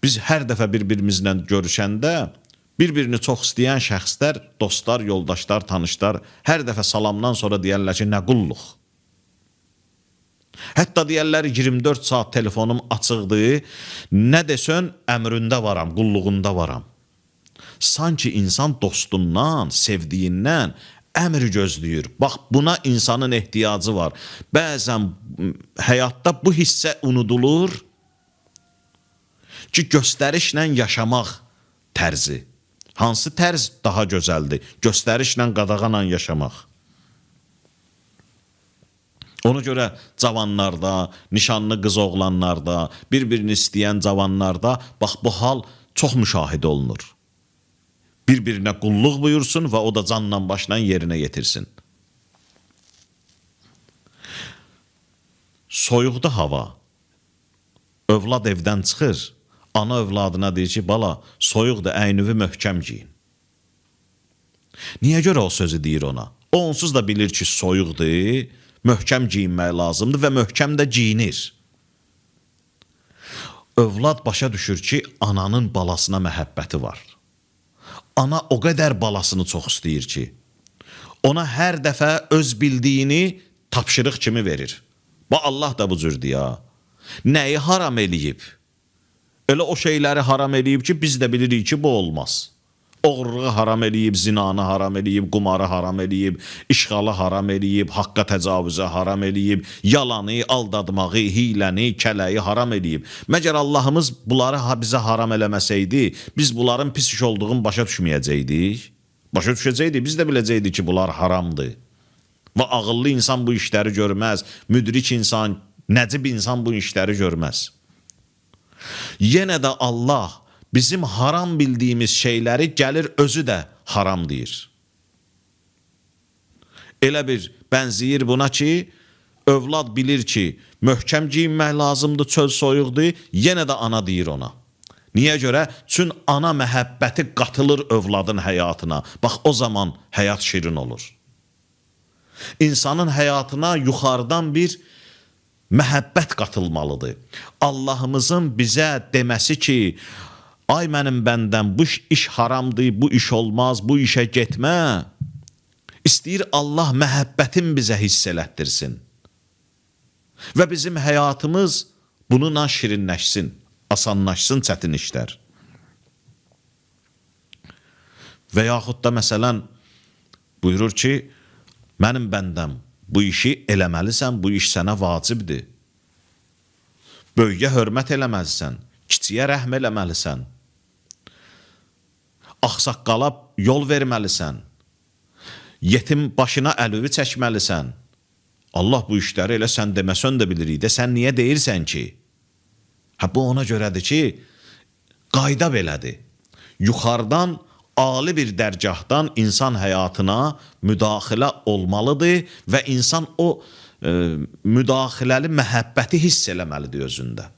Biz hər dəfə bir-birimizlə görüşəndə bir-birini çox istəyən şəxslər, dostlar, yoldaşlar, tanışlar hər dəfə salamdan sonra deyərlər ki, nə qulluq. Hətta deyərlər 24 saat telefonum açıqdır, nə desən əmründə varam, qulluğunda varam. Sanki insan dostundan, sevdiyindən əmr gözləyir. Bax, buna insanın ehtiyacı var. Bəzən həyatda bu hissə unudulur ki, göstərişlə yaşamaq tərzi. Hansı tərz daha gözəldir? Göstərişlə, qadağanla yaşamaq. Ona görə cavanlarda, nişanlı qız oğlanlarda, bir-birini istəyən cavanlarda bax bu hal çox müşahidə olunur. Bir-birinə qulluq buyursun və o da canla başla yerinə yetirsin. Soyuqda hava, övlad evdən çıxır, ana övladına deyir ki, bala, soyuqda əynüvü möhkəm giyin. Niyə görə o sözü deyir ona? O onsuz da bilir ki, soyuqdur, möhkəm giyinmək lazımdır və möhkəm də giyinir. Övlad başa düşür ki, ananın balasına məhəbbəti var. Ana o qədər balasını çox istəyir ki, ona hər dəfə öz bildiyini tapşırıq kimi verir. Bax, Allah da bu cürdür ya. Nəyi haram eləyib? Elə o şeyləri haram eləyib ki, biz də bilirik ki, bu olmaz. Oğurluğu haram eləyib, zinanı haram eləyib, qumarı haram eləyib, işğalı haram eləyib, haqqa təcavüzə haram eləyib, yalanı, aldadmağı, hiləni, kələyi haram eləyib. Məgər Allahımız bunları bizə haram eləməsəydi, biz bunların pis iş olduğunu başa düşməyəcəkdik. Başa düşəcəkdik, biz də biləcəkdik ki, bunlar haramdır. Və ağıllı insan bu işləri görməz, müdrik insan, nəcib insan bu işləri görməz. Yenə də Allah bizim haram bildiyimiz şeyləri gəlir özü də haram deyir. Elə bir bənziyir buna ki, övlad bilir ki, möhkəm giyinmək lazımdır, çöl soyuqdur, yenə də ana deyir ona. Niyə görə? Çünki ana məhəbbəti qatılır övladın həyatına. Bax, o zaman həyat şirin olur. İnsanın həyatına yuxarıdan bir məhəbbət qatılmalıdır. Allahımızın bizə deməsi ki, ay mənim bəndəm, bu iş haramdır, bu iş olmaz, bu işə getmə. İstəyir Allah məhəbbətin bizə hiss elətdirsin. Və bizim həyatımız bununla şirinləşsin, asanlaşsın çətin işlər. Və yaxud da məsələn, buyurur ki, mənim bəndəm, bu işi eləməlisən, bu iş sənə vacibdir. Böyüyə hörmət eləməlisən, kiçiyə rəhm eləməlisən. Ağsaqqala yol verməlisən, yetim başına əlüvi çəkməlisən. Allah bu işləri elə sən deməsən də bilirik də, sən niyə deyirsən ki? Bu ona görədir ki, qayda belədir. Yuxarıdan, ali bir dərgahdan insan həyatına müdaxilə olmalıdır və insan o müdaxiləli məhəbbəti hiss eləməlidir özündə.